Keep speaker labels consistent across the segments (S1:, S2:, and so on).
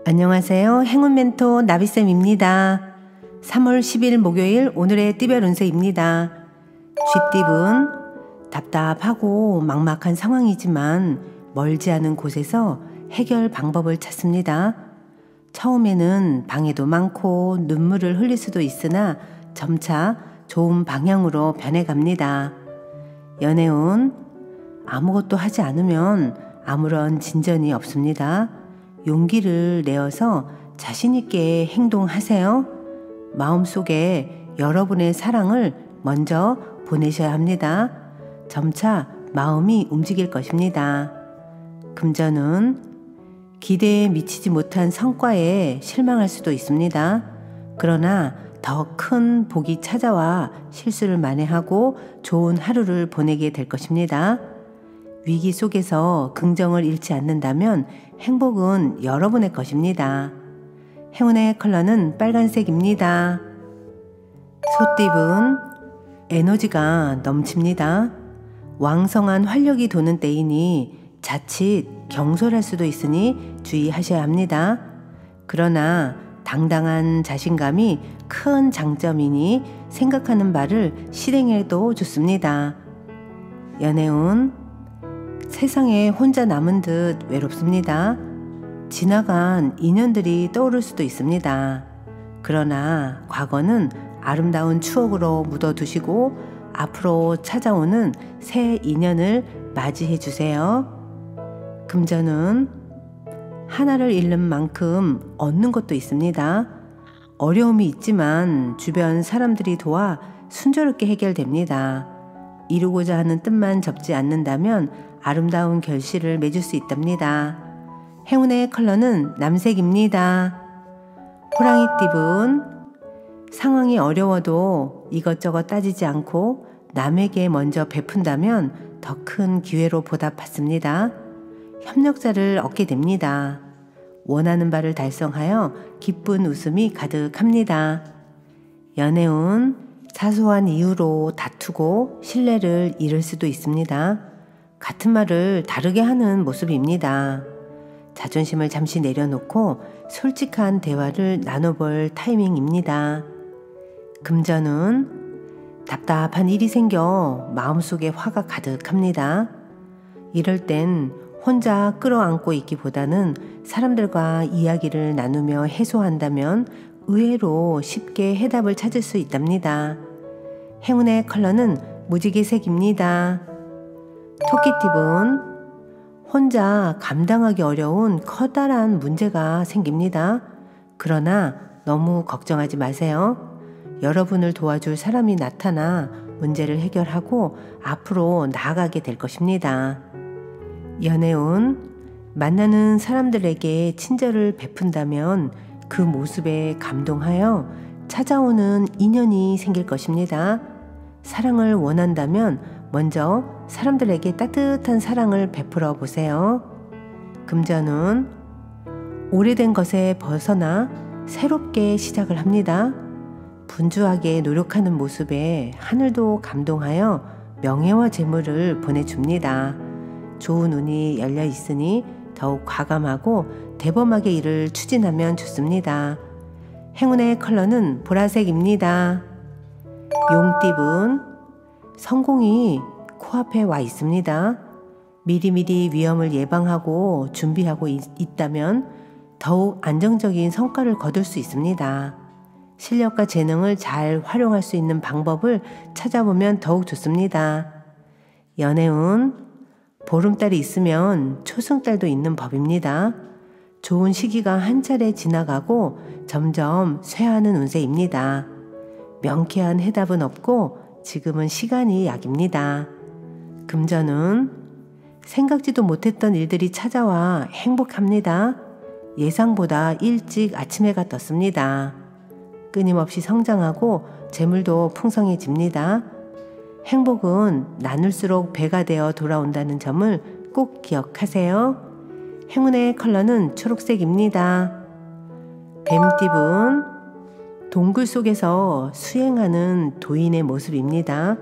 S1: 안녕하세요. 행운 멘토 나비쌤입니다. 3월 10일 목요일 오늘의 띠별 운세입니다. 쥐띠분 답답하고 막막한 상황이지만 멀지 않은 곳에서 해결 방법을 찾습니다. 처음에는 방해도 많고 눈물을 흘릴 수도 있으나 점차 좋은 방향으로 변해갑니다. 연애운 아무것도 하지 않으면 아무런 진전이 없습니다. 용기를 내어서 자신있게 행동하세요. 마음속에 여러분의 사랑을 먼저 보내셔야 합니다. 점차 마음이 움직일 것입니다. 금전은 기대에 미치지 못한 성과에 실망할 수도 있습니다. 그러나 더 큰 복이 찾아와 실수를 만회하고 좋은 하루를 보내게 될 것입니다. 위기 속에서 긍정을 잃지 않는다면 행복은 여러분의 것입니다. 행운의 컬러는 빨간색입니다. 소띠분 에너지가 넘칩니다. 왕성한 활력이 도는 때이니 자칫 경솔할 수도 있으니 주의하셔야 합니다. 그러나 당당한 자신감이 큰 장점이니 생각하는 바를 실행해도 좋습니다. 연애운 세상에 혼자 남은 듯 외롭습니다. 지나간 인연들이 떠오를 수도 있습니다. 그러나 과거는 아름다운 추억으로 묻어두시고 앞으로 찾아오는 새 인연을 맞이해 주세요. 금전은 하나를 잃는 만큼 얻는 것도 있습니다. 어려움이 있지만 주변 사람들이 도와 순조롭게 해결됩니다. 이루고자 하는 뜻만 접지 않는다면 아름다운 결실을 맺을 수 있답니다. 행운의 컬러는 남색입니다. 호랑이띠분 상황이 어려워도 이것저것 따지지 않고 남에게 먼저 베푼다면 더 큰 기회로 보답받습니다. 협력자를 얻게 됩니다. 원하는 바를 달성하여 기쁜 웃음이 가득합니다. 연애운 사소한 이유로 다투고 신뢰를 잃을 수도 있습니다. 같은 말을 다르게 하는 모습입니다. 자존심을 잠시 내려놓고 솔직한 대화를 나눠볼 타이밍입니다. 금전은 답답한 일이 생겨 마음속에 화가 가득합니다. 이럴 땐 혼자 끌어안고 있기보다는 사람들과 이야기를 나누며 해소한다면 의외로 쉽게 해답을 찾을 수 있답니다. 행운의 컬러는 무지개색입니다. 토끼띠분 혼자 감당하기 어려운 커다란 문제가 생깁니다. 그러나 너무 걱정하지 마세요. 여러분을 도와줄 사람이 나타나 문제를 해결하고 앞으로 나아가게 될 것입니다. 연애운 만나는 사람들에게 친절을 베푼다면 그 모습에 감동하여 찾아오는 인연이 생길 것입니다. 사랑을 원한다면 먼저 사람들에게 따뜻한 사랑을 베풀어 보세요. 금전은 오래된 것에 벗어나 새롭게 시작을 합니다. 분주하게 노력하는 모습에 하늘도 감동하여 명예와 재물을 보내줍니다. 좋은 운이 열려 있으니 더욱 과감하고 대범하게 일을 추진하면 좋습니다. 행운의 컬러는 보라색입니다. 용띠분 성공이 코앞에 와 있습니다. 미리미리 위험을 예방하고 준비하고 있다면 더욱 안정적인 성과를 거둘 수 있습니다. 실력과 재능을 잘 활용할 수 있는 방법을 찾아보면 더욱 좋습니다. 연애운 보름달이 있으면 초승달도 있는 법입니다. 좋은 시기가 한 차례 지나가고 점점 쇠하는 운세입니다. 명쾌한 해답은 없고 지금은 시간이 약입니다. 금전은 생각지도 못했던 일들이 찾아와 행복합니다. 예상보다 일찍 아침 해가 떴습니다. 끊임없이 성장하고 재물도 풍성해집니다. 행복은 나눌수록 배가 되어 돌아온다는 점을 꼭 기억하세요. 행운의 컬러는 초록색입니다. 뱀띠분 동굴 속에서 수행하는 도인의 모습입니다.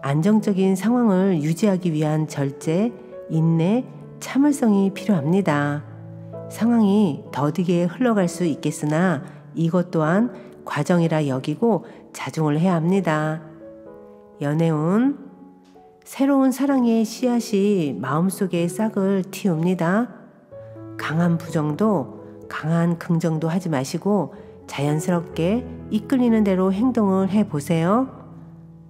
S1: 안정적인 상황을 유지하기 위한 절제, 인내, 참을성이 필요합니다. 상황이 더디게 흘러갈 수 있겠으나 이것 또한 과정이라 여기고 자중을 해야 합니다. 연애운 새로운 사랑의 씨앗이 마음속에 싹을 틔웁니다. 강한 부정도 강한 긍정도 하지 마시고 자연스럽게 이끌리는 대로 행동을 해보세요.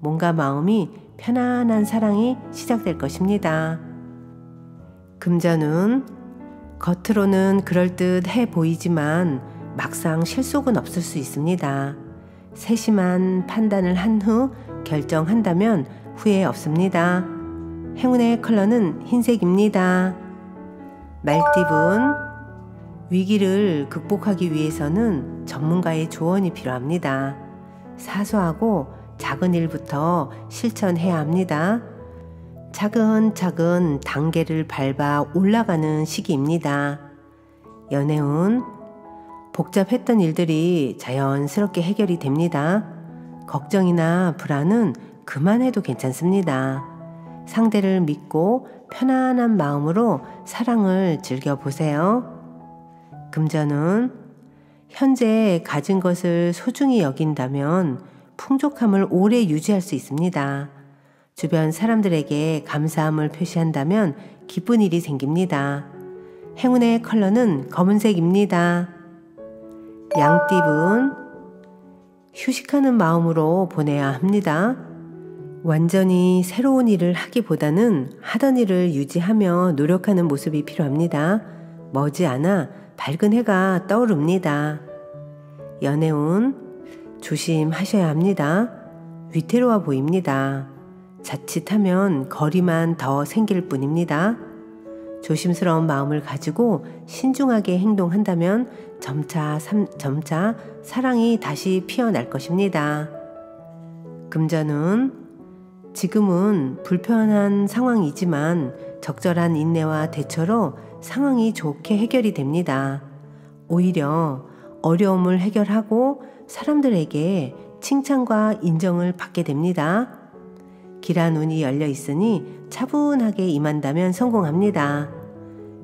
S1: 몸과 마음이 편안한 사랑이 시작될 것입니다. 금전운 겉으로는 그럴듯해 보이지만 막상 실속은 없을 수 있습니다. 세심한 판단을 한 후 결정한다면 후회 없습니다. 행운의 컬러는 흰색입니다. 말띠분 위기를 극복하기 위해서는 전문가의 조언이 필요합니다. 사소하고 작은 일부터 실천해야 합니다. 차근차근 단계를 밟아 올라가는 시기입니다. 연애운 복잡했던 일들이 자연스럽게 해결이 됩니다. 걱정이나 불안은 그만해도 괜찮습니다. 상대를 믿고 편안한 마음으로 사랑을 즐겨보세요. 금전운 현재 가진 것을 소중히 여긴다면 풍족함을 오래 유지할 수 있습니다. 주변 사람들에게 감사함을 표시한다면 기쁜 일이 생깁니다. 행운의 컬러는 검은색입니다. 양띠분 휴식하는 마음으로 보내야 합니다. 완전히 새로운 일을 하기보다는 하던 일을 유지하며 노력하는 모습이 필요합니다. 머지않아 밝은 해가 떠오릅니다. 연애운 조심하셔야 합니다. 위태로워 보입니다. 자칫하면 거리만 더 생길 뿐입니다. 조심스러운 마음을 가지고 신중하게 행동한다면 점차 사랑이 다시 피어날 것입니다. 금전운 지금은 불편한 상황이지만 적절한 인내와 대처로 상황이 좋게 해결이 됩니다. 오히려 어려움을 해결하고 사람들에게 칭찬과 인정을 받게 됩니다. 길한 운이 열려 있으니 차분하게 임한다면 성공합니다.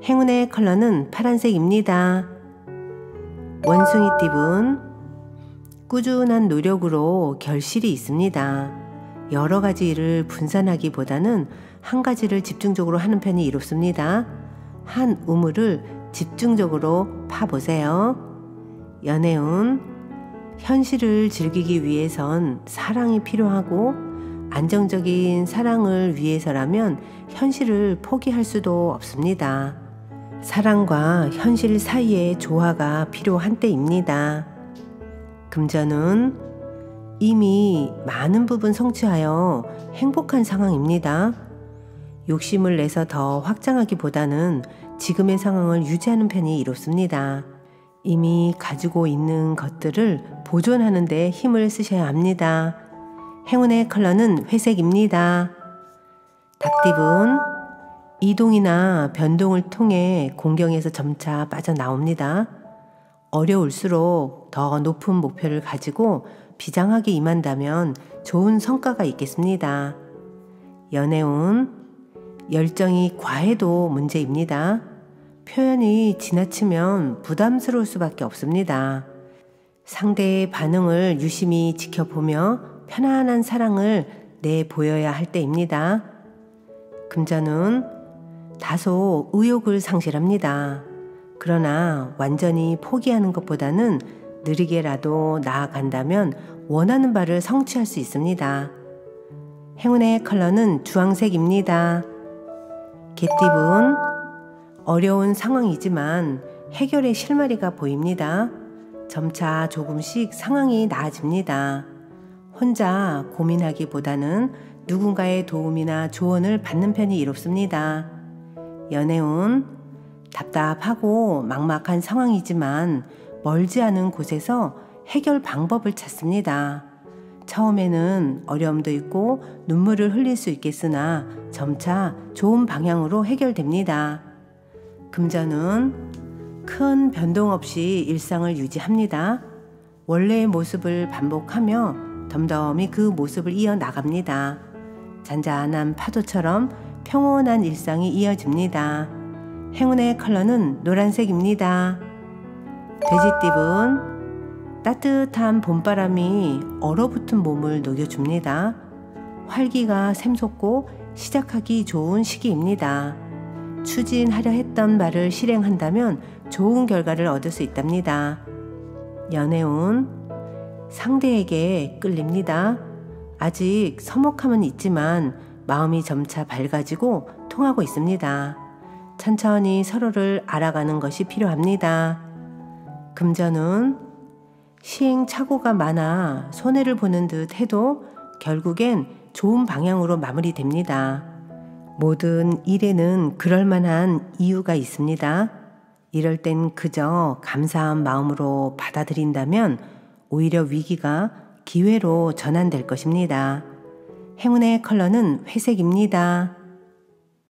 S1: 행운의 컬러는 파란색입니다. 원숭이띠분 꾸준한 노력으로 결실이 있습니다. 여러 가지 일을 분산하기보다는 한 가지를 집중적으로 하는 편이 이롭습니다. 한 우물을 집중적으로 파보세요. 연애운 현실을 즐기기 위해선 사랑이 필요하고 안정적인 사랑을 위해서라면 현실을 포기할 수도 없습니다. 사랑과 현실 사이의 조화가 필요한 때입니다. 금전은 이미 많은 부분 성취하여 행복한 상황입니다. 욕심을 내서 더 확장하기보다는 지금의 상황을 유지하는 편이 이롭습니다. 이미 가지고 있는 것들을 보존하는 데 힘을 쓰셔야 합니다. 행운의 컬러는 회색입니다. 닭띠분 이동이나 변동을 통해 공경에서 점차 빠져나옵니다. 어려울수록 더 높은 목표를 가지고 비장하게 임한다면 좋은 성과가 있겠습니다. 연애운 열정이 과해도 문제입니다. 표현이 지나치면 부담스러울 수밖에 없습니다. 상대의 반응을 유심히 지켜보며 편안한 사랑을 내보여야 할 때입니다. 금전은 다소 의욕을 상실합니다. 그러나 완전히 포기하는 것보다는 느리게라도 나아간다면 원하는 바를 성취할 수 있습니다. 행운의 컬러는 주황색입니다. 개띠분 어려운 상황이지만 해결의 실마리가 보입니다. 점차 조금씩 상황이 나아집니다. 혼자 고민하기보다는 누군가의 도움이나 조언을 받는 편이 이롭습니다. 연애운 답답하고 막막한 상황이지만 멀지 않은 곳에서 해결 방법을 찾습니다. 처음에는 어려움도 있고 눈물을 흘릴 수 있겠으나 점차 좋은 방향으로 해결됩니다. 금전은 큰 변동 없이 일상을 유지합니다. 원래의 모습을 반복하며 덤덤히 그 모습을 이어나갑니다. 잔잔한 파도처럼 평온한 일상이 이어집니다. 행운의 컬러는 노란색입니다. 돼지띠은 따뜻한 봄바람이 얼어붙은 몸을 녹여줍니다. 활기가 샘솟고 시작하기 좋은 시기입니다. 추진하려 했던 말을 실행한다면 좋은 결과를 얻을 수 있답니다. 연애운 상대에게 끌립니다. 아직 서먹함은 있지만 마음이 점차 밝아지고 통하고 있습니다. 천천히 서로를 알아가는 것이 필요합니다. 금전운 시행착오가 많아 손해를 보는 듯 해도 결국엔 좋은 방향으로 마무리됩니다. 모든 일에는 그럴 만한 이유가 있습니다. 이럴 땐 그저 감사한 마음으로 받아들인다면 오히려 위기가 기회로 전환될 것입니다. 행운의 컬러는 회색입니다.